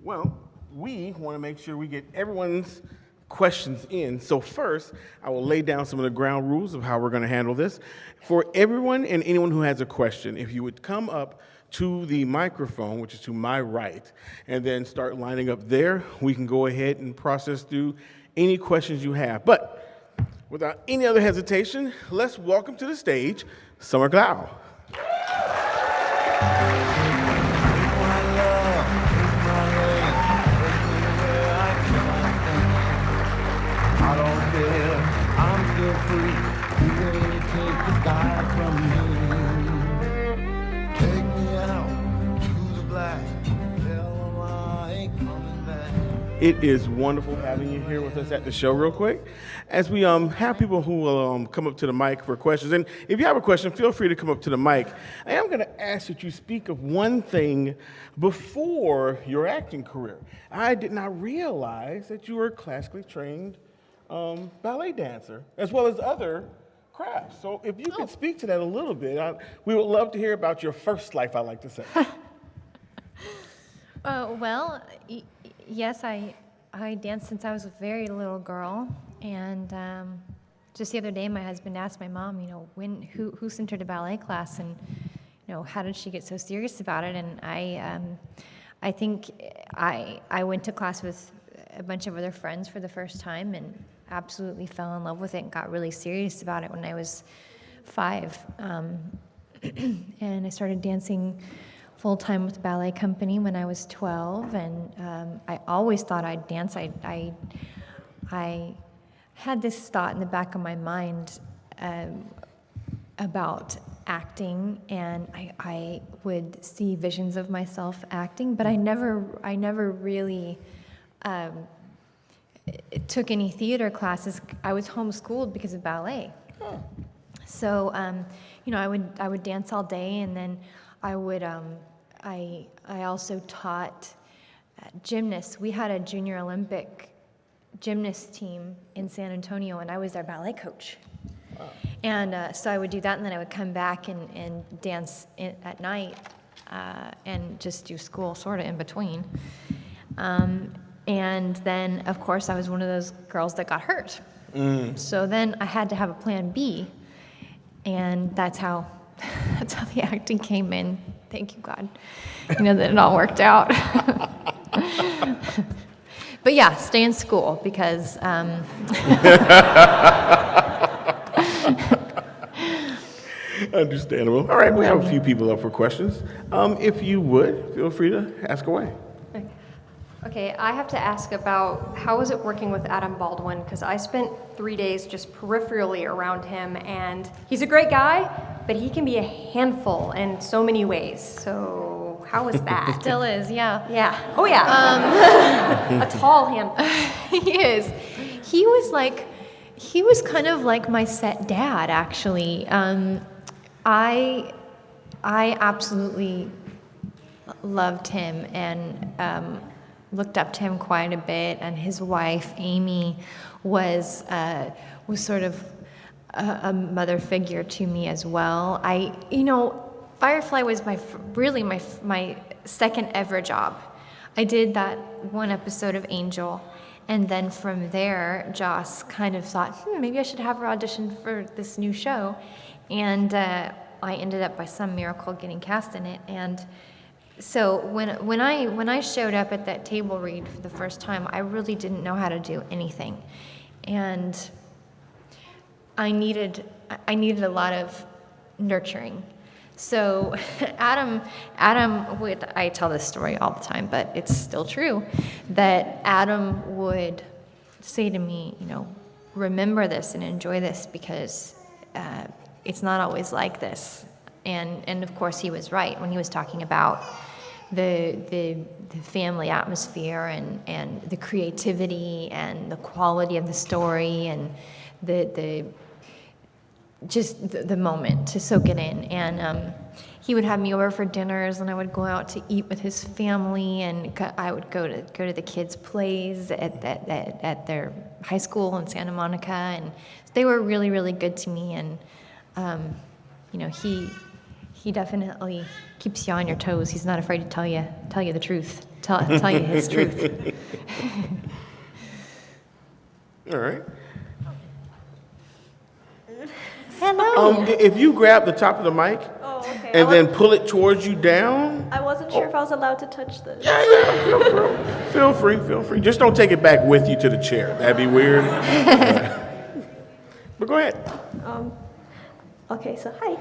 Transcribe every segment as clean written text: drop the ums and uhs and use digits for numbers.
Well, we want to make sure we get everyone's questions in. So first, I will lay down some of the ground rules of how we're going to handle this. For everyone and anyone who has a question, if you would come up to the microphone, which is to my right, and then start lining up there, we can go ahead and process through any questions you have. But without any other hesitation, let's welcome to the stage Summer Glau. It is wonderful having you here with us at the show real quick. As we have people who will come up to the mic for questions. And if you have a question, feel free to come up to the mic. I am going to ask that you speak of one thing before your acting career. I did not realize that you were a classically trained ballet dancer, as well as other crafts. So if you could speak to that a little bit, we would love to hear about your first life, I like to say. Well, yes, I danced since I was a very little girl, and just the other day, my husband asked my mom, who sent her to ballet class, and how did she get so serious about it? And I think I went to class with a bunch of other friends for the first time, and absolutely fell in love with it, and got really serious about it when I was 5, and I started dancing full-time with the ballet company when I was 12, and I always thought I'd dance. I had this thought in the back of my mind about acting, and I would see visions of myself acting, but I never really took any theater classes. I was homeschooled because of ballet. Oh. So I would dance all day, and then I would I also taught gymnasts. We had a junior Olympic gymnast team in San Antonio, and I was their ballet coach. Wow. And so I would do that, and then I would come back and dance at night and just do school sort of in between. And then, of course, I was one of those girls that got hurt. So then I had to have a plan B, and that's how the acting came in. Thank you, God. That it all worked out. But yeah, stay in school because Understandable. All right, we have a few people up for questions. If you would, feel free to ask away. Okay, I have to ask about how was it working with Adam Baldwin, because I spent 3 days just peripherally around him, and he's a great guy, but he can be a handful in so many ways. So how was that? Still is, yeah. Yeah. Oh yeah. A tall handful. He is. He was kind of like my set dad, actually. I absolutely loved him, and looked up to him quite a bit, and his wife Amy was sort of a mother figure to me as well. Firefly was my second ever job. I did that one episode of Angel, and then from there, Joss kind of thought, maybe I should have her audition for this new show, and I ended up by some miracle getting cast in it. And so when I showed up at that table read for the first time, I really didn't know how to do anything, and I needed a lot of nurturing. So Adam would, I tell this story all the time, but it's still true, that Adam would say to me, remember this and enjoy this, because it's not always like this. And of course he was right when he was talking about the family atmosphere and the creativity and the quality of the story and the moment to soak it in. And he would have me over for dinners, and I would go out to eat with his family, and I would go to the kids' plays at their high school in Santa Monica, and they were really, really good to me. And he definitely keeps you on your toes. He's not afraid to tell you the truth. tell you his truth. All right. Hello. If you grab the top of the mic Oh, okay. and then pull it towards you down. I wasn't sure if I was allowed to touch this. Yeah. Feel free. Just don't take it back with you to the chair. That'd be weird. But go ahead. Okay, so hi.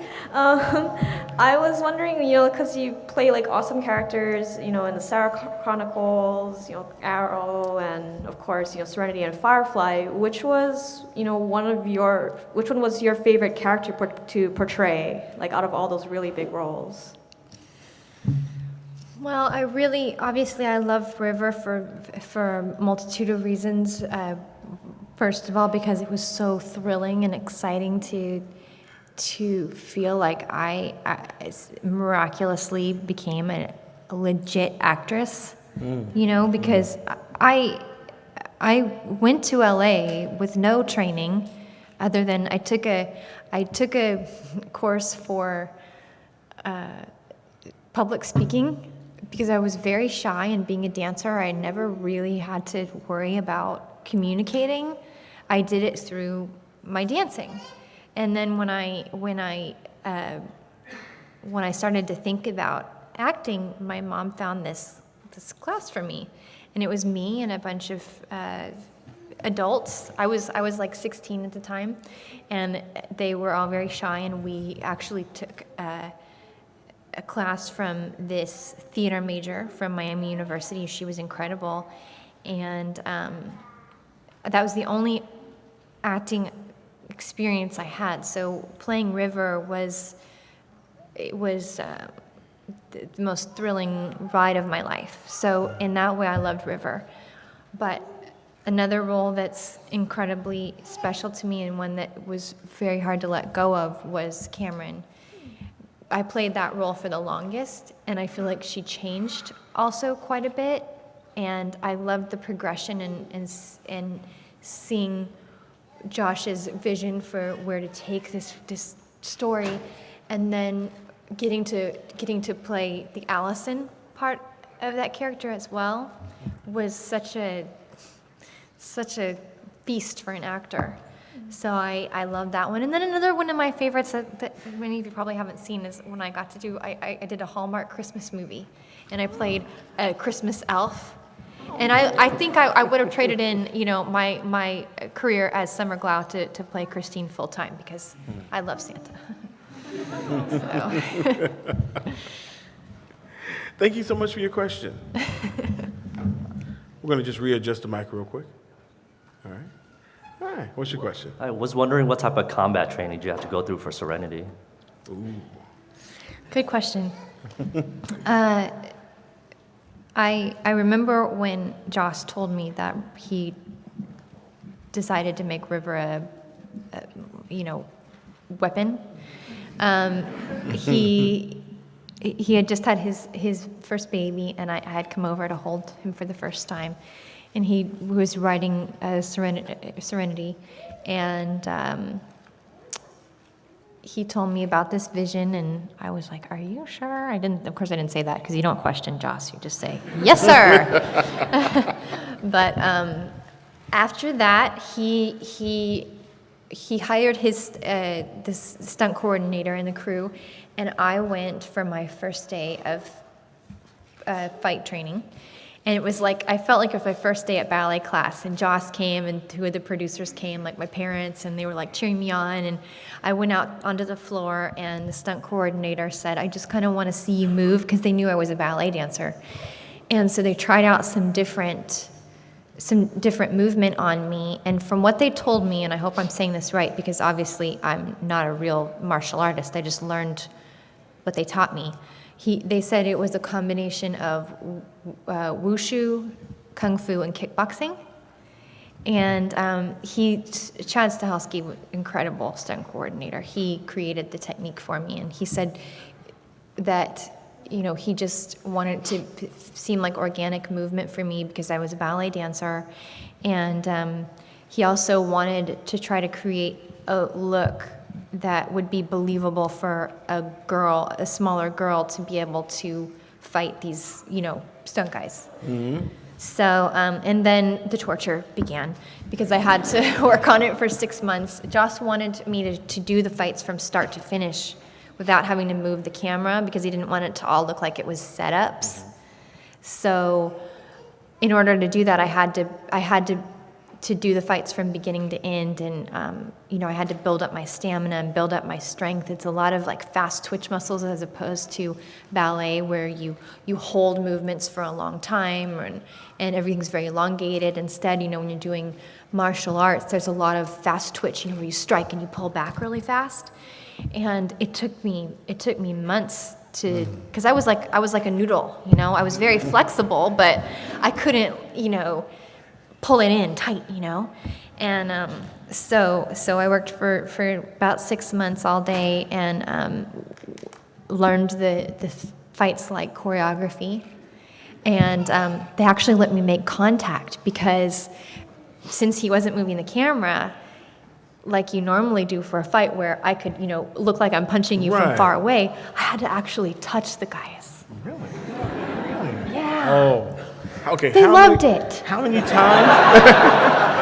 I was wondering, because you play like awesome characters, in the Sarah Chronicles, Arrow, and of course, Serenity and Firefly. Which was, which one was your favorite character to portray, like out of all those really big roles? Well, obviously, I love River for a multitude of reasons. First of all, because it was so thrilling and exciting to feel like I miraculously became a legit actress, because I went to LA with no training other than I took a course for public speaking because I was very shy, and being a dancer, I never really had to worry about communicating. I did it through my dancing. And then when I started to think about acting, my mom found this class for me, and it was me and a bunch of adults. I was like 16 at the time, and they were all very shy. And we actually took a class from this theater major from Miami University. She was incredible, and that was the only acting experience I had. So playing River was the most thrilling ride of my life. So in that way, I loved River. But another role that's incredibly special to me and one that was very hard to let go of was Cameron. I played that role for the longest, and I feel like she changed also quite a bit. And I loved the progression and seeing Josh's vision for where to take this story, and then getting to play the Allison part of that character as well was such a feast for an actor. So I love that one. And then another one of my favorites that many of you probably haven't seen is when I got to do I did a Hallmark Christmas movie, and I played a Christmas elf. And I think I would have traded in, my career as Summer Glau to play Christine full time because I love Santa. So. Thank you so much for your question. We're going to just readjust the mic real quick. All right. What's your question? I was wondering what type of combat training do you have to go through for Serenity? Ooh. Good question. I remember when Josh told me that he decided to make River a weapon. He had just had his first baby, and I had come over to hold him for the first time, and he was writing Serenity, and he told me about this vision, and I was like, "Are you sure?" Of course, I didn't say that because you don't question Joss. You just say, "Yes, sir." But after that, he hired this stunt coordinator in the crew, and I went for my first day of fight training. And it was like, I felt like it was my first day at ballet class, and Joss came, and two of the producers came, like my parents, and they were like cheering me on, and I went out onto the floor, and the stunt coordinator said, "I just kind of want to see you move," because they knew I was a ballet dancer. And so they tried out some different movement on me, and from what they told me, and I hope I'm saying this right, because obviously I'm not a real martial artist, I just learned what they taught me. They said it was a combination of wushu, kung fu, and kickboxing. And Chad Stahelski, incredible stunt coordinator, he created the technique for me, and he said that he just wanted to seem like organic movement for me because I was a ballet dancer, and he also wanted to try to create a look that would be believable for a smaller girl to be able to fight these, stunt guys. So, and then the torture began because I had to work on it for 6 months. Joss wanted me to do the fights from start to finish without having to move the camera because he didn't want it to all look like it was setups. So in order to do that, I had to do the fights from beginning to end, and I had to build up my stamina and build up my strength. It's a lot of like fast twitch muscles as opposed to ballet where you hold movements for a long time and everything's very elongated. Instead, when you're doing martial arts, there's a lot of fast twitch, where you strike and you pull back really fast. And it took me months because I was like a noodle, I was very flexible, but I couldn't, pull it in tight, and so I worked for about 6 months all day and learned the fights like choreography, and they actually let me make contact because since he wasn't moving the camera like you normally do for a fight where I could, look like I'm punching you from far away, I had to actually touch the guys. Really? Yeah. Oh. Okay. They loved it. How many times?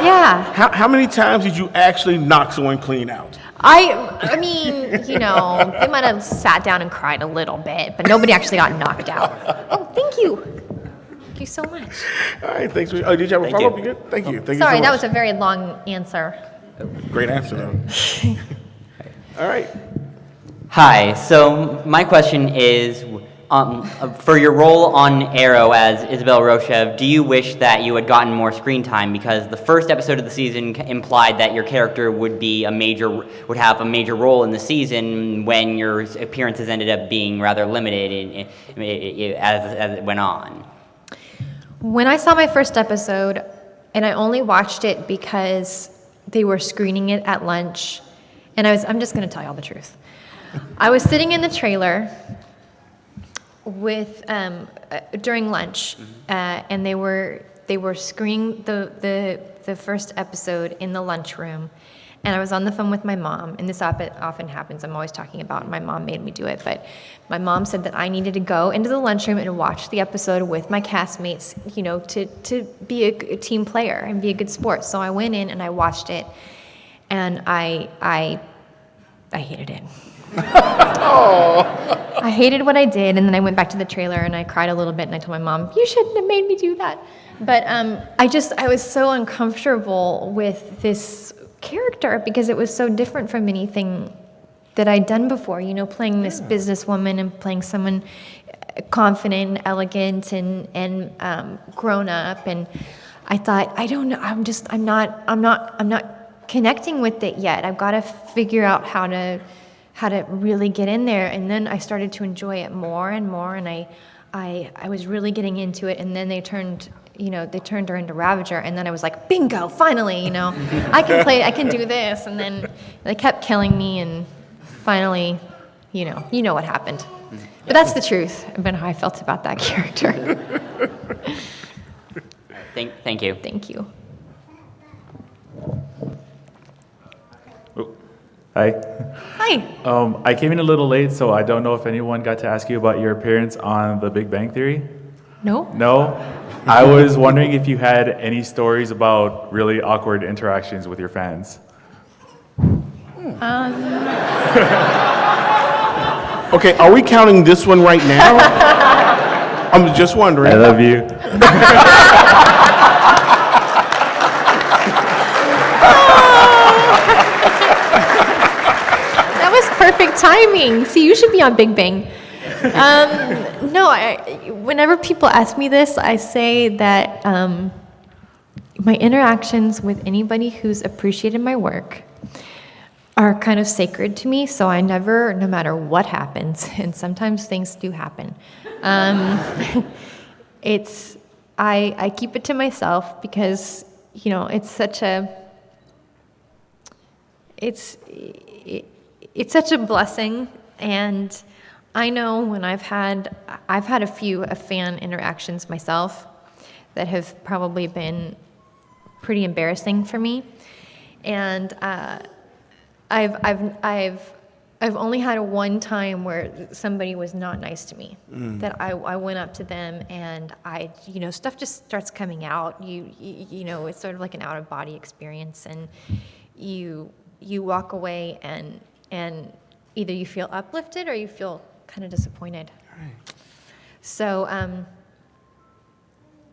Yeah. How many times did you actually knock someone clean out? I mean, they might have sat down and cried a little bit, but nobody actually got knocked out. Oh, thank you. Thank you so much. All right, thanks. Did you have a follow-up? You good? Thank you. Thank you so much. Sorry, that was a very long answer. Great answer, though. All right. Hi, so my question is, for your role on Arrow as Isabel Roshev, do you wish that you had gotten more screen time? Because the first episode of the season implied that your character would have a major role in the season when your appearances ended up being rather limited as it went on. When I saw my first episode, and I only watched it because they were screening it at lunch, and I'm just going to tell you all the truth. I was sitting in the trailer with during lunch, and they were screening the first episode in the lunchroom, and I was on the phone with my mom, and this often happens. I'm always talking about my mom made me do it, but my mom said that I needed to go into the lunchroom and watch the episode with my castmates, to be a team player and be a good sport. So I went in and I watched it, and I hated it. I hated what I did, and then I went back to the trailer and I cried a little bit, and I told my mom, "You shouldn't have made me do that." But I was so uncomfortable with this character because it was so different from anything that I'd done before, playing this businesswoman and playing someone confident and elegant and grown up. And I thought, I don't know, I'm not connecting with it yet. I've got to figure out how to really get in there. And then I started to enjoy it more and more, and I was really getting into it. And then they turned her into Ravager, and then I was like, bingo, finally, I can play, I can do this. And then they kept killing me, and finally, you know what happened. But that's the truth about how I felt about that character. Thank you. Thank you. Hi. Hi. I came in a little late, so I don't know if anyone got to ask you about your appearance on The Big Bang Theory. No? No? I was wondering if you had any stories about really awkward interactions with your fans. Okay, are we counting this one right now? I'm just wondering. I love you. That was perfect timing. See, you should be on Big Bang. No, whenever people ask me this, I say that my interactions with anybody who's appreciated my work are kind of sacred to me, so I never, no matter what happens, and sometimes things do happen, I keep it to myself because, it's such a blessing. And I know when I've had a few fan interactions myself that have probably been pretty embarrassing for me, and I've I've only had one time where somebody was not nice to me. That I went up to them and stuff just starts coming out. You know, it's sort of like an out of body experience, and you walk away and either you feel uplifted or you feel kind of disappointed. Right. So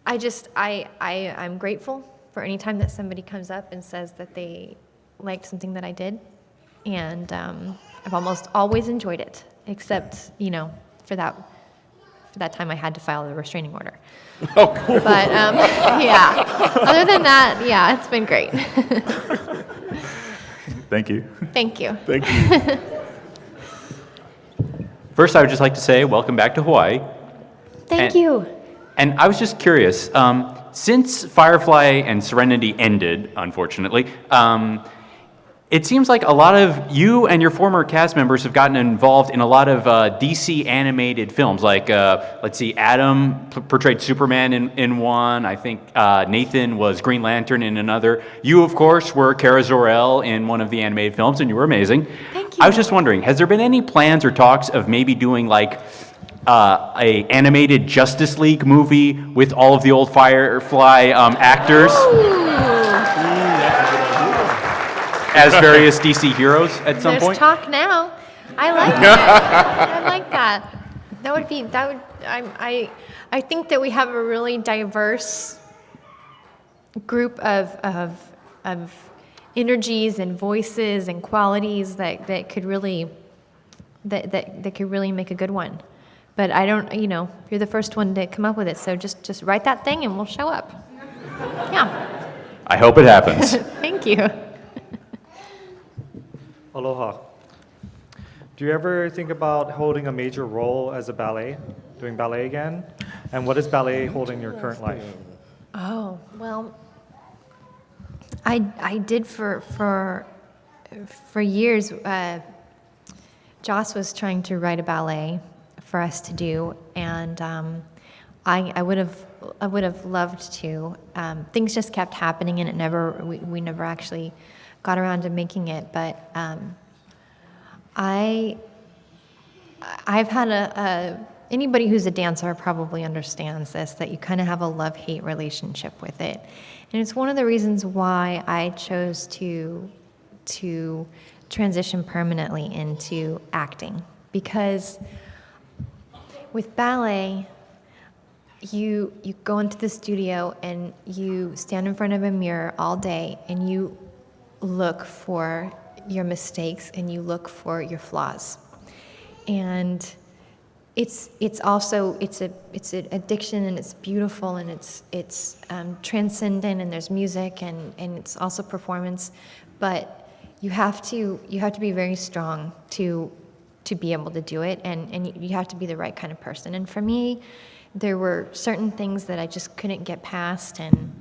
I'm grateful for any time that somebody comes up and says that they liked something that I did, and I've almost always enjoyed it, except for that time I had to file the restraining order. Oh, cool. But yeah, other than that, yeah, it's been great. Thank you. Thank you. Thank you. First, I would just like to say welcome back to Hawaii. Thank you. And I was just curious, since Firefly and Serenity ended, unfortunately, it seems like a lot of you and your former cast members have gotten involved in a lot of DC animated films. Like, let's see, Adam portrayed Superman in one. I think Nathan was Green Lantern in another. You, of course, were Kara Zor-El in one of the animated films, and you were amazing. Thank you. I was just wondering, has there been any plans or talks of maybe doing like a animated Justice League movie with all of the old Firefly actors? As various DC heroes at some point? There's talk now. I like that. I like that. I think that we have a really diverse group of energies and voices and qualities that could really make a good one. But I don't, you're the first one to come up with it, so just write that thing and we'll show up. Yeah. I hope it happens. Thank you. Aloha. Do you ever think about holding a major role as a ballet, doing ballet again? And what is ballet holding in your current life? Oh, well, I did for years. Joss was trying to write a ballet for us to do, and I would have loved to. Things just kept happening, and we never actually got around to making it. But I've had anybody who's a dancer probably understands this, that you kind of have a love-hate relationship with it. And it's one of the reasons why I chose to transition permanently into acting. Because with ballet, you go into the studio and you stand in front of a mirror all day and you look for your mistakes and you look for your flaws. And it's an addiction, and it's beautiful, and it's transcendent, and there's music, and it's also performance. But you have to be very strong to be able to do it, and you have to be the right kind of person. And for me, there were certain things that I just couldn't get past, and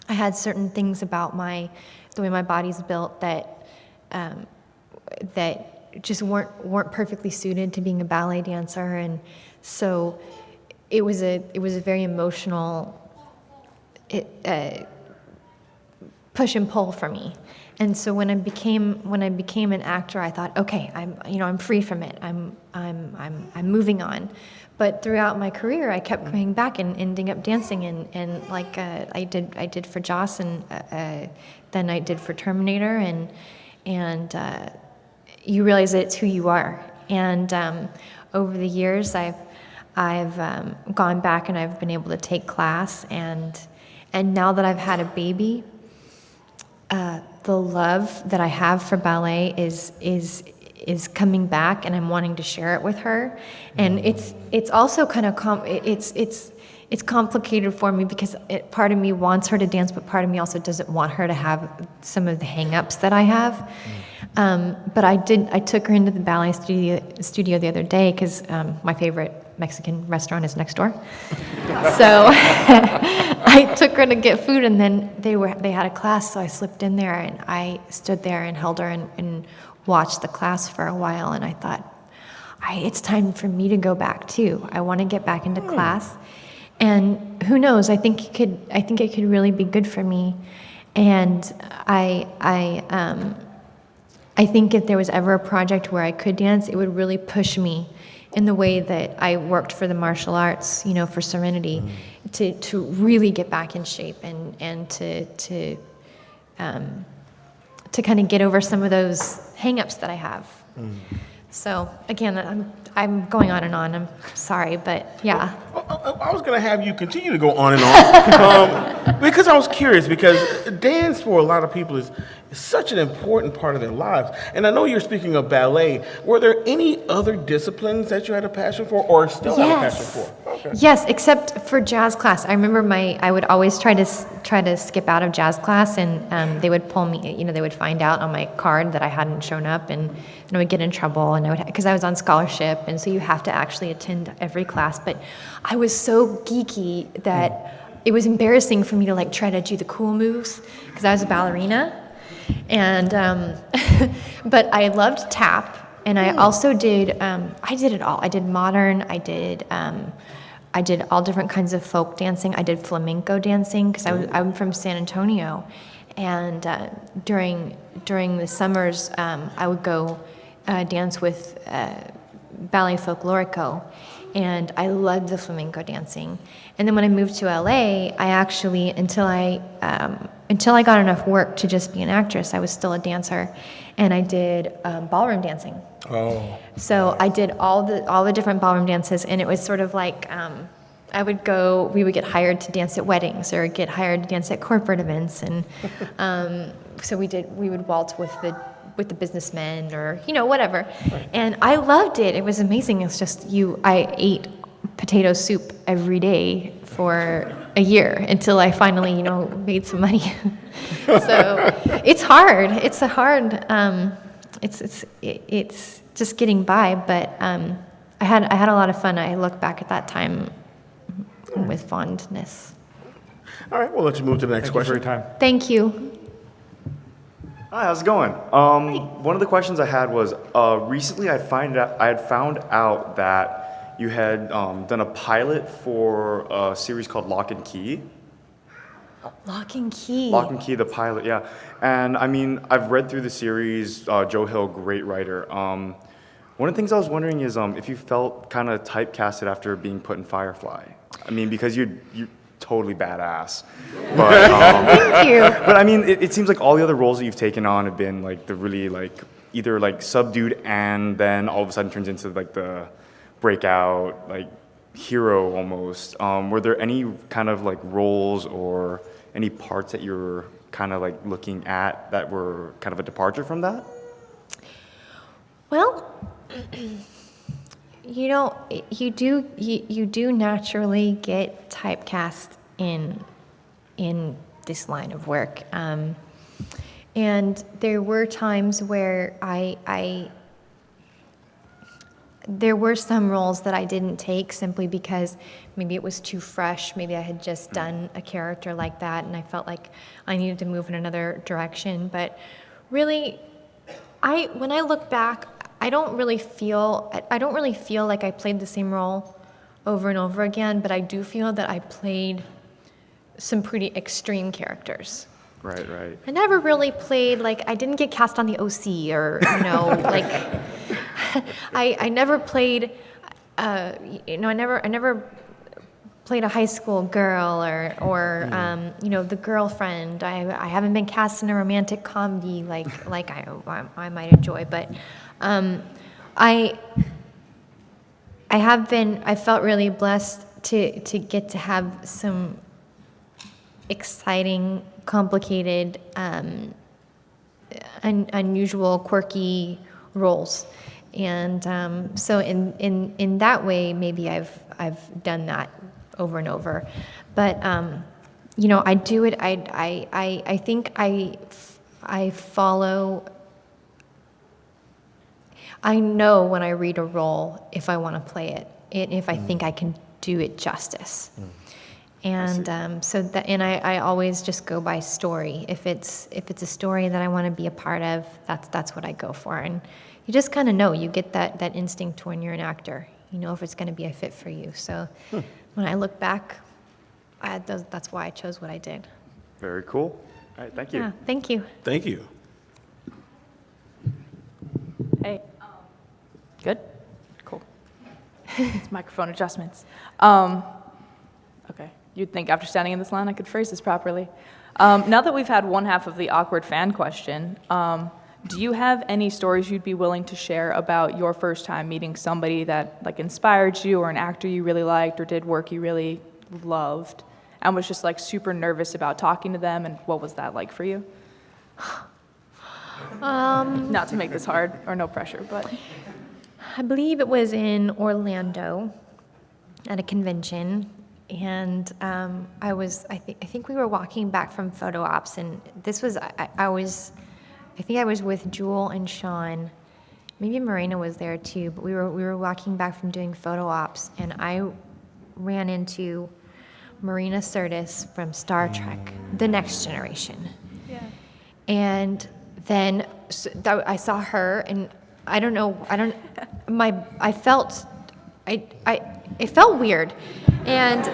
I had certain things about the way my body's built that just weren't perfectly suited to being a ballet dancer. And so it was a very emotional push and pull for me. And so when I became an actor, I thought, okay, I'm free from it. I'm moving on. But throughout my career, I kept going back and ending up dancing, and like I did for Joss, and then I did for Terminator, and you realize that it's who you are. And over the years, I've gone back and I've been able to take class, and now that I've had a baby, the love that I have for ballet is coming back, and I'm wanting to share it with her. And it's also kind of it's complicated for me, because part of me wants her to dance, but part of me also doesn't want her to have some of the hang-ups that I have. But I took her into the ballet studio the other day, because my favorite Mexican restaurant is next door. So I took her to get food, and then they had a class, so I slipped in there, and I stood there and held her and watched the class for a while, and I thought, it's time for me to go back too. I want to get back into class, and who knows? I think it could really be good for me. And I I think if there was ever a project where I could dance, it would really push me in the way that I worked for the martial arts, you know, for Serenity, to really get back in shape and to kind of get over some of those hang-ups that I have. So again, I'm going on and on. I'm sorry, but yeah. I was going to have you continue to go on and on because I was curious, because dance for a lot of people is such an important part of their lives. And I know you're speaking of ballet. Were there any other disciplines that you had a passion for or still have a passion for? Okay. Yes, except for jazz class. I remember I would always try to skip out of jazz class, and they would pull me, you know, they would find out on my card that I hadn't shown up, and I would get in trouble, and because I was on scholarship, and so you have to actually attend every class. But I was so geeky that it was embarrassing for me to like try to do the cool moves because I was a ballerina, and but I loved tap, and I also did I did it all. I did modern. I did all different kinds of folk dancing. I did flamenco dancing because I'm from San Antonio, and during the summers I would go dance with Ballet Folklorico, and I loved the flamenco dancing. And then when I moved to LA, I actually until I got enough work to just be an actress, I was still a dancer, and I did ballroom dancing. Oh. So I did all the different ballroom dances, and it was sort of like we would get hired to dance at weddings or get hired to dance at corporate events, and so we would waltz with the businessmen or, you know, whatever. And I loved it. It was amazing. It's just I ate potato soup every day for a year until I finally, you know, made some money. So it's hard. It's it's just getting by, but I had a lot of fun. I look back at that time with fondness. All right, we'll let you move to the next question. Thank you for your time. Thank you. Hi, how's it going? One of the questions I had was recently I had found out that you had done a pilot for a series called Lock and Key. Lock and Key. Lock and Key, the pilot, yeah. And I mean, I've read through the series. Joe Hill, great writer. One of the things I was wondering is if you felt kind of typecasted after being put in Firefly. I mean, because you're totally badass. But, Thank you. but I mean, it seems like all the other roles that you've taken on have been like the really like either like subdued and then all of a sudden turns into like the breakout like hero almost. Were there any kind of like roles or any parts that you're kind of like looking at that were kind of a departure from that? Well, you know, you do naturally get typecast in this line of work, and there were times where there were some roles that I didn't take simply because maybe it was too fresh. Maybe I had just done a character like that, and I felt like I needed to move in another direction. But really, when I look back, I don't really feel like I played the same role over and over again, but I do feel that I played some pretty extreme characters. Right. I never really played, like, I didn't get cast on the OC or, you know, like, I never played, I never played a high school girl or you know, the girlfriend. I haven't been cast in a romantic comedy like I might enjoy, but I felt really blessed to get to have some exciting, complicated, unusual, quirky roles, and so in that way, maybe I've done that over and over, but you know, I do it. I think I follow. I know when I read a role if I want to play it, if I think I can do it justice. And I always just go by story. If it's a story that I want to be a part of, that's what I go for. And you just kind of know. You get that instinct when you're an actor. You know if it's going to be a fit for you. So when I look back, that's why I chose what I did. Very cool. All right, thank you. Yeah, thank you. Thank you. Hey. Good? Cool. It's microphone adjustments. Okay, you'd think after standing in this line I could phrase this properly. Now that we've had one half of the awkward fan question, do you have any stories you'd be willing to share about your first time meeting somebody that like inspired you, or an actor you really liked, or did work you really loved, and was just like super nervous about talking to them, and what was that like for you? Not to make this hard, or no pressure, but... I believe it was in Orlando at a convention, and I think we were walking back from photo ops, and this was I think I was with Jewel and Sean. Maybe Marina was there too, but we were walking back from doing photo ops, and I ran into Marina Sirtis from Star Trek: The Next Generation. Yeah. And then I saw her, and it felt weird. And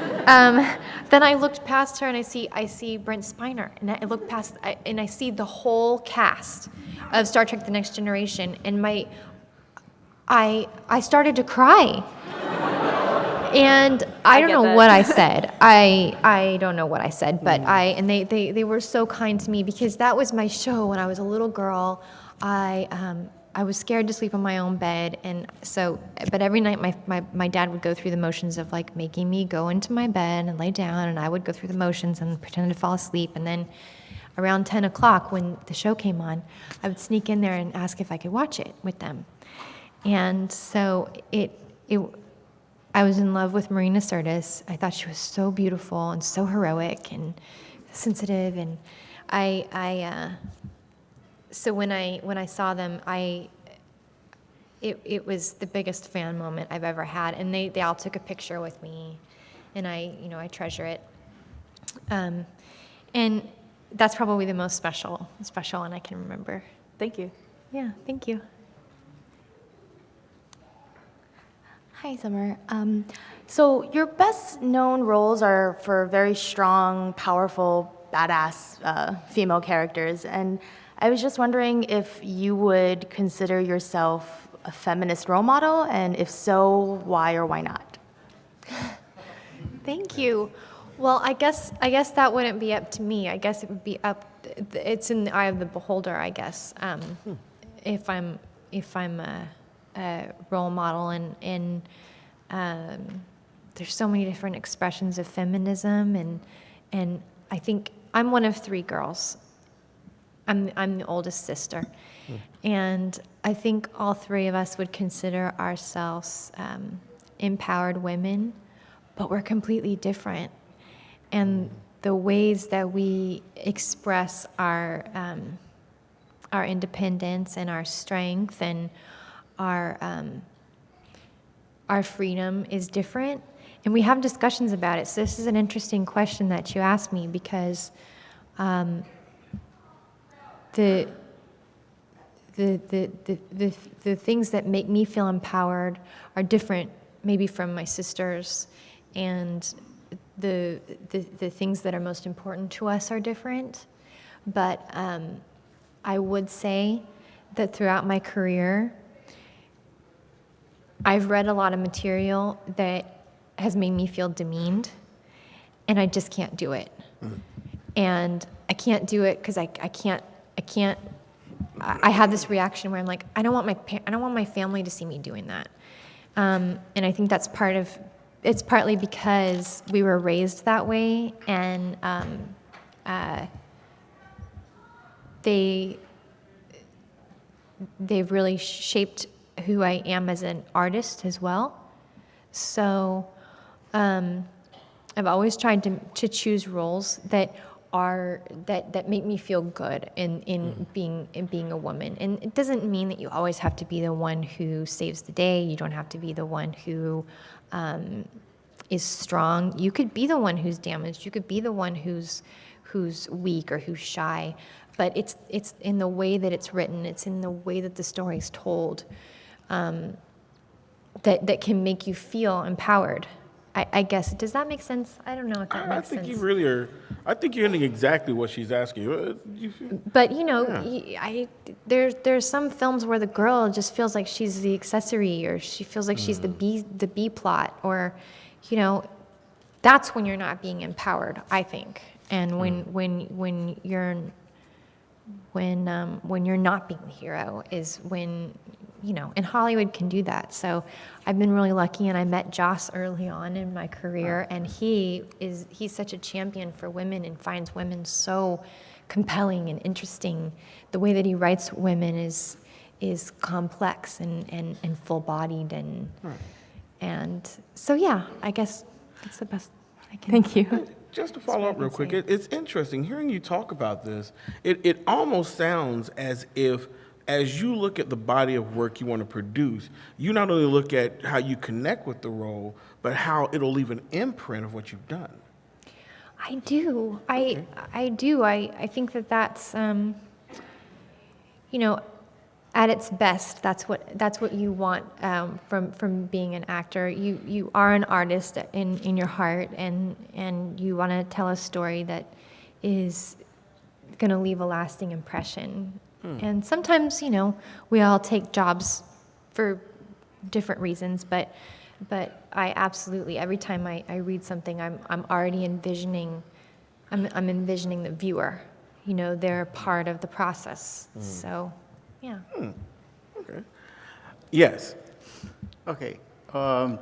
then I looked past her, and I see Brent Spiner, and I look past, and I see the whole cast of Star Trek: The Next Generation, and I started to cry. And I don't know what I said. I don't know what I said, but they were so kind to me, because that was my show when I was a little girl. I was scared to sleep on my own bed, and so, but every night my dad would go through the motions of like making me go into my bed and lay down, and I would go through the motions and pretend to fall asleep, and then around 10 o'clock when the show came on, I would sneak in there and ask if I could watch it with them. And so I was in love with Marina Sirtis. I thought she was so beautiful and so heroic and sensitive, and so when I saw them, it was the biggest fan moment I've ever had, and they all took a picture with me, and I treasure it. And that's probably the most special one I can remember. Thank you. Yeah, thank you. Hi, Summer. So your best known roles are for very strong, powerful, badass female characters, and I was just wondering if you would consider yourself a feminist role model, and if so, why or why not? Thank you. Well, I guess that wouldn't be up to me. I guess it would be it's in the eye of the beholder, I guess. If I'm a role model, and there's so many different expressions of feminism, and I think I'm one of 3 girls. I'm the oldest sister, and I think all 3 of us would consider ourselves empowered women, but we're completely different. And the ways that we express our independence and our strength and our freedom is different, and we have discussions about it. So this is an interesting question that you asked me, because the things that make me feel empowered are different, maybe from my sisters, and the things that are most important to us are different. But I would say that throughout my career, I've read a lot of material that has made me feel demeaned, and I just can't do it. And I can't do it because I have this reaction where I'm like, I don't want my family to see me doing that. And I think it's partly because we were raised that way, and they've really shaped who I am as an artist as well. So I've always tried to choose roles that make me feel good in being a woman. And it doesn't mean that you always have to be the one who saves the day. You don't have to be the one who is strong. You could be the one who's damaged. You could be the one who's weak or who's shy. But it's in the way that it's written. It's in the way that the story's told that can make you feel empowered. I guess, does that make sense? I don't know if that I makes think sense. you really are. I think you're hitting exactly what she's asking. But you know, Yeah. there's some films where the girl just feels like she's the accessory, or she feels like she's the B plot, or, you know, that's when you're not being empowered, I think. And when you're not being the hero is when, you know, and Hollywood can do that. So I've been really lucky, and I met Joss early on in my career, and he's such a champion for women and finds women so compelling and interesting. The way that he writes women is complex and full-bodied, and so yeah, I guess that's the best I can. Thank you. Just to follow up real quick, it's interesting hearing you talk about this. It almost sounds as if, as you look at the body of work you want to produce, you not only look at how you connect with the role, but how it'll leave an imprint of what you've done. I do. I do. I think that's you know, at its best, that's what you want from being an actor. You are an artist in your heart, and you want to tell a story that is going to leave a lasting impression. And sometimes, you know, we all take jobs for different reasons, but I absolutely, every time I read something, I'm already envisioning, I'm envisioning the viewer. You know, they're part of the process. So, yeah. Okay. Yes. Okay,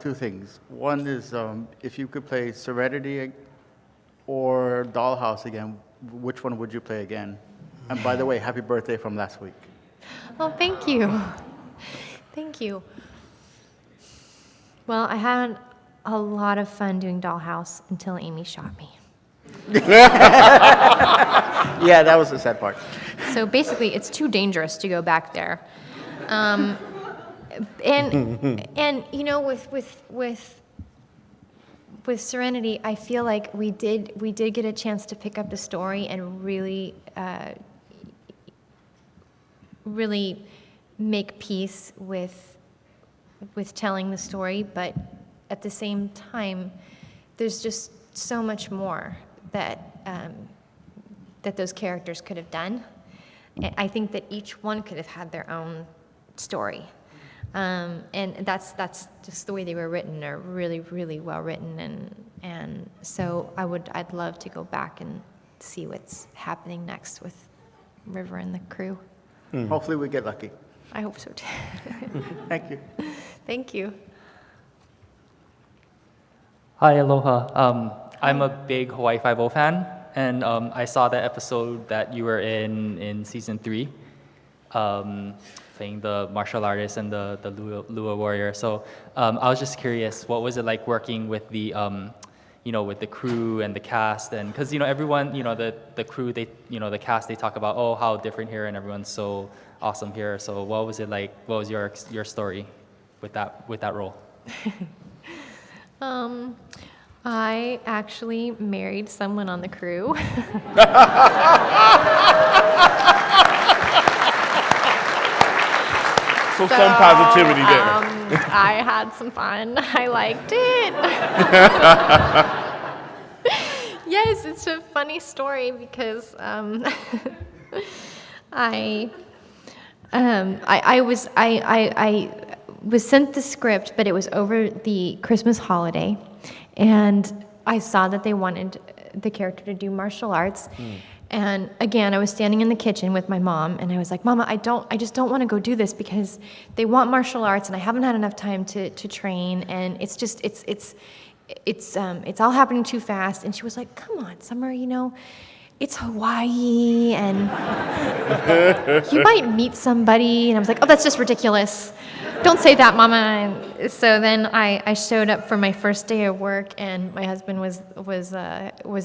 two things. One is if you could play Serenity or Dollhouse again, which one would you play again? And by the way, happy birthday from last week. Oh, thank you. Thank you. Well, I had a lot of fun doing Dollhouse until Amy shot me. Yeah, that was the sad part. So basically, it's too dangerous to go back there. And you know, with Serenity, I feel like we did get a chance to pick up the story and really make peace with telling the story, but at the same time, there's just so much more that those characters could have done. I think that each one could have had their own story. And that's just the way they were written. They're really, really well written, and so I'd love to go back and see what's happening next with River and the crew. Hopefully we get lucky. I hope so too. Thank you. Thank you. Hi, aloha. I'm a big Hawaii Five-0 fan, and I saw that episode that you were in season 3. Playing the martial artist and the Lua warrior. So I was just curious, what was it like working with the, with the crew and the cast? And because everyone, the crew, the cast, they talk about, oh, how different here, and everyone's so awesome here. So what was it like? What was your story with that role? I actually married someone on the crew. So some positivity there. I had some fun. I liked it. Yes, it's a funny story because I was sent the script, but it was over the Christmas holiday, and I saw that they wanted the character to do martial arts. And again, I was standing in the kitchen with my mom, and I was like, Mama, I just don't want to go do this because they want martial arts, and I haven't had enough time to train, and it's all happening too fast. And she was like, come on, Summer, it's Hawaii, and you might meet somebody. And I was like, oh, that's just ridiculous. Don't say that, Mama. And so then I showed up for my first day of work, and my husband was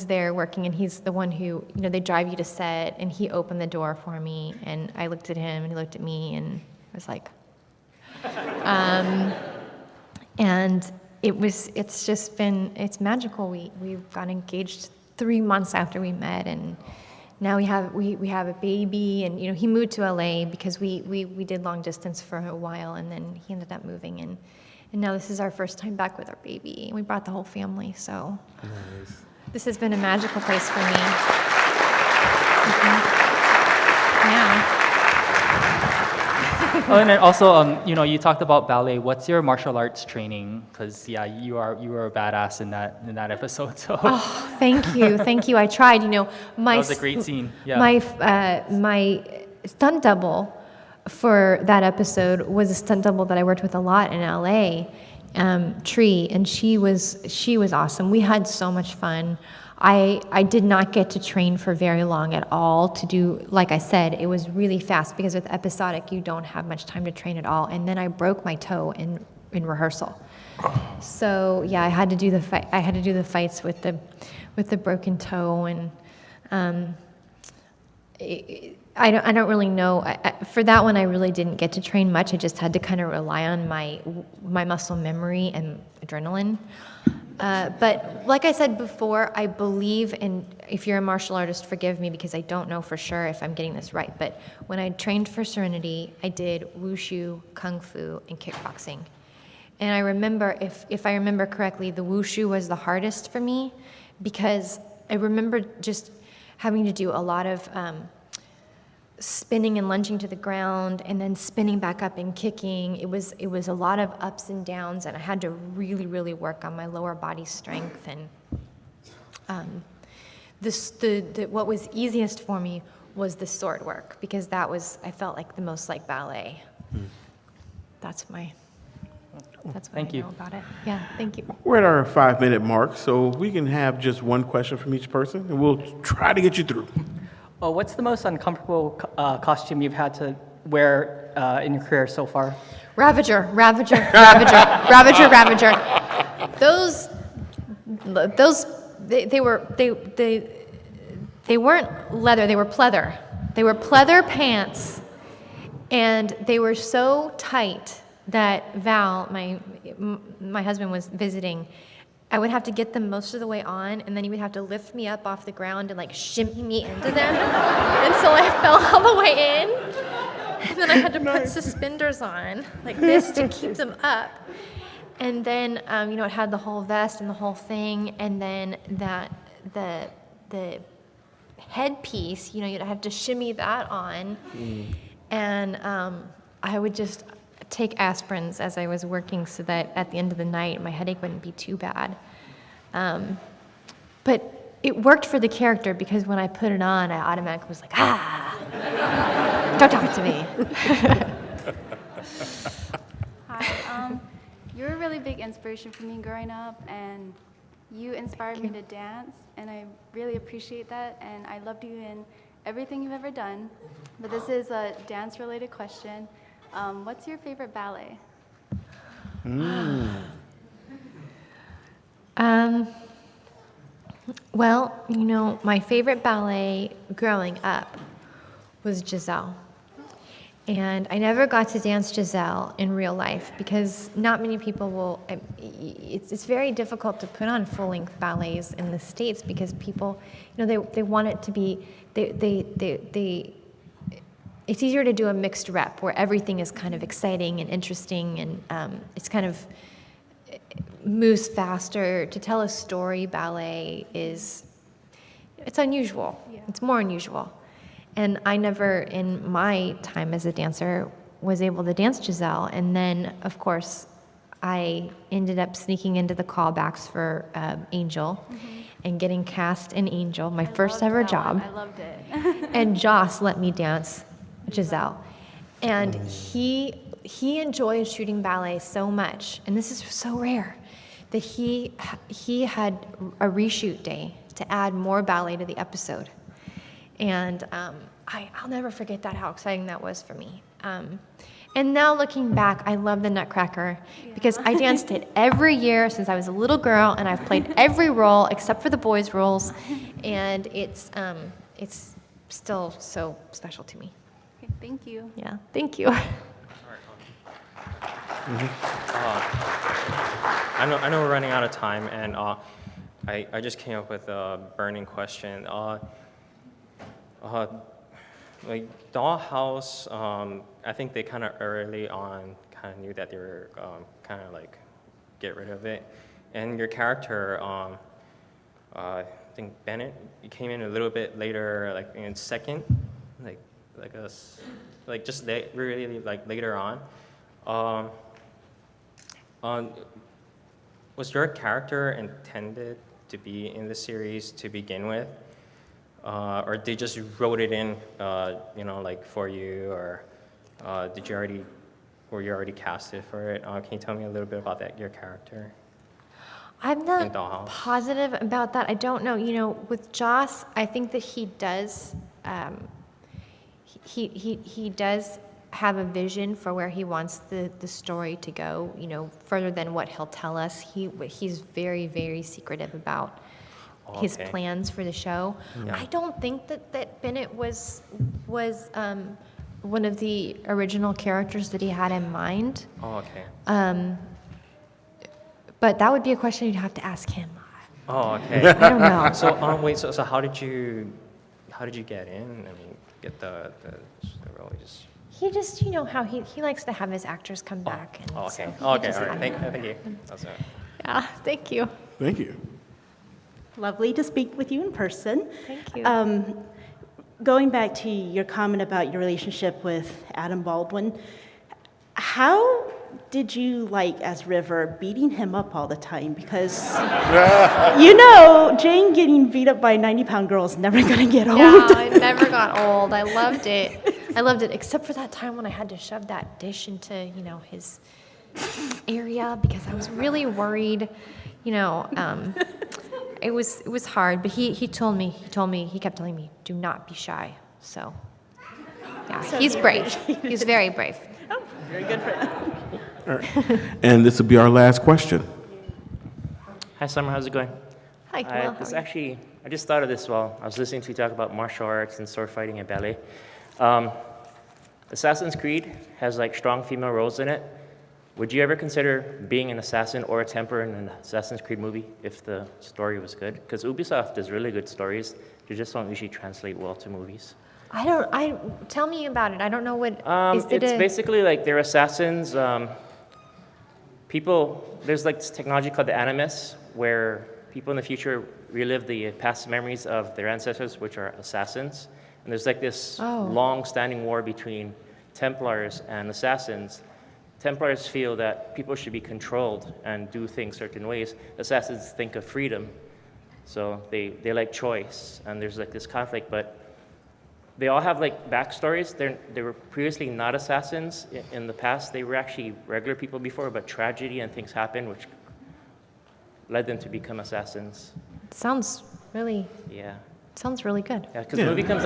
there working, and he's the one who, they drive you to set, and he opened the door for me, and I looked at him, and he looked at me, and I was like, and it's magical. We got engaged 3 months after we met, and now we have a baby, and he moved to LA because we did long distance for a while, and then he ended up moving, And now this is our first time back with our baby. And we brought the whole family, so Nice. this has been a magical place for me. Yeah. Oh, and then also, you talked about ballet. What's your martial arts training? Because yeah, you were a badass in that episode. So. Oh, thank you. I tried. My That was a great scene. Yeah. My stunt double for that episode was a stunt double that I worked with a lot in LA, Tree, and she was awesome. We had so much fun. I did not get to train for very long at all to do, like I said, it was really fast because with episodic you don't have much time to train at all. And then I broke my toe in rehearsal. So yeah, I had to do the fights with the broken toe, and I don't really know. For that one, I really didn't get to train much. I just had to kind of rely on my muscle memory and adrenaline. But like I said before, I believe in, if you're a martial artist, forgive me because I don't know for sure if I'm getting this right, but when I trained for Serenity, I did wushu, kung fu, and kickboxing. And I remember, if I remember correctly, the wushu was the hardest for me because I remember just having to do a lot of spinning and lunging to the ground and then spinning back up and kicking. It was a lot of ups and downs, and I had to really, really work on my lower body strength. And what was easiest for me was the sword work because I felt like the most like ballet. That's what Thank I you. know about it. Yeah, thank you. We're at our 5-minute mark, so we can have just one question from each person, and we'll try to get you through. What's the most uncomfortable costume you've had to wear in your career so far? Ravager. Those they weren't leather, they were pleather. They were pleather pants, and they were so tight that Val, my husband, was visiting. I would have to get them most of the way on, and then he would have to lift me up off the ground and like shimmy me into them until I fell all the way in. And then I had to put suspenders on like this to keep them up. And then it had the whole vest and the whole thing, and then the headpiece, you'd have to shimmy that on. And I would just take aspirins as I was working so that at the end of the night my headache wouldn't be too bad. But it worked for the character because when I put it on, I automatically was like, don't talk to me. Hi, you're a really big inspiration for me growing up, and you inspired me to dance, and I really appreciate that, and I loved you in everything you've ever done. But this is a dance-related question. What's your favorite ballet? Well, my favorite ballet growing up was Giselle. And I never got to dance Giselle in real life because not many people will, it's very difficult to put on full-length ballets in the States because people, they want it to be, it's easier to do a mixed rep where everything is kind of exciting and interesting and it's kind of moves faster. To tell a story, ballet it's unusual. Yeah. It's more unusual. And I never, in my time as a dancer, was able to dance Giselle. And then, of course, I ended up sneaking into the callbacks for Angel and getting cast in Angel, my first ever job. I loved it. And Joss let me dance Giselle. And he enjoyed shooting ballet so much, and this is so rare, that he had a reshoot day to add more ballet to the episode. And I'll never forget that, how exciting that was for me. And now looking back, I love the Nutcracker because I danced it every year since I was a little girl, and I've played every role except for the boys' roles, and it's still so special to me. Okay, thank you. Yeah, thank you. I know we're running out of time, and I just came up with a burning question. Like Dollhouse, I think they kind of early on kind of knew that they were kind of like get rid of it. And your character, I think Bennett, you came in a little bit later, like in second, really like later on. Was your character intended to be in the series to begin with, or they just wrote it in, like for you, or were you already casted for it? Can you tell me a little bit about that, your character? I'm not positive about that. I don't know. With Joss, I think that he does. He does have a vision for where he wants the story to go. Further than what he'll tell us. He's very, very secretive about his plans for the show. Yeah. I don't think that Bennett was one of the original characters that he had in mind. Oh, okay. But that would be a question you'd have to ask him. Oh, okay. I don't know. So how did you get in? I mean, get the role? He just, how he likes to have his actors come back. And okay. So All right. Thank you. That's it. Yeah, thank you. Thank you. Lovely to speak with you in person. Thank you. Going back to your comment about your relationship with Adam Baldwin, how did you like, as River, beating him up all the time? Because, Jane getting beat up by a 90-pound girl is never going to get old. No, it never got old. I loved it. Except for that time when I had to shove that dish into, his area because I was really worried. It was hard, but he kept telling me, do not be shy. So, yeah, So he's brave. He's very brave. Oh, very good for him. All right. And this will be our last question. Hi, Summer. How's it going? Hi, Will. I just thought of this while I was listening to you talk about martial arts and sword fighting and ballet. Assassin's Creed has like strong female roles in it. Would you ever consider being an assassin or a Templar in an Assassin's Creed movie if the story was good? Because Ubisoft does really good stories. They just don't usually translate well to movies. Tell me about it. I don't know what. It's basically like they're assassins. There's like this technology called the Animus, where people in the future relive the past memories of their ancestors, which are assassins. And there's like this long-standing war between Templars and assassins. Templars feel that people should be controlled and do things certain ways. Assassins think of freedom, so they like choice, and there's like this conflict, but they all have like backstories. They were previously not assassins in the past. They were actually regular people before, but tragedy and things happened which led them to become assassins. Sounds really. Yeah. Sounds really good. Yeah, because the movie comes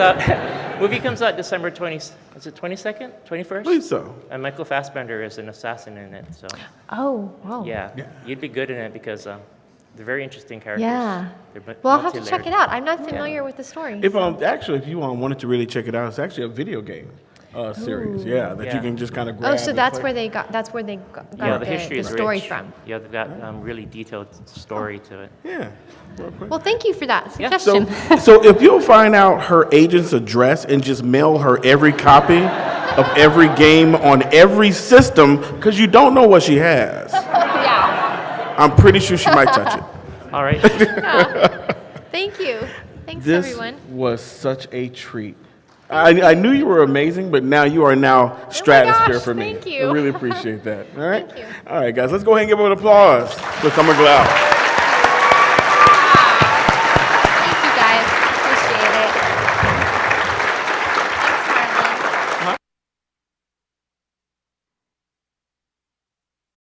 out December 20th. Is it 22nd, 21st? I believe so. And Michael Fassbender is an assassin in it. So. Oh, wow. Yeah, you'd be good in it because they're very interesting characters. Yeah. Well, I'll have to check it out. I'm not familiar with the story. If you wanted to really check it out, it's actually a video game series. Yeah, that you can just kind of grab. Oh, so that's where they got. That's where they got the story rich. from. Yeah, they've got really detailed story to it. Yeah. Well, thank you for that suggestion. So if you'll find out her agent's address and just mail her every copy of every game on every system, because you don't know what she has. Yeah. I'm pretty sure she might touch it. All right. Yeah. Thank you. Thanks, everyone. This was such a treat. I knew you were amazing, but now you are stratosphere for me. Thank you. I really appreciate that. All right? Thank you. All right, guys, let's go ahead and give her an applause for Summer Glau.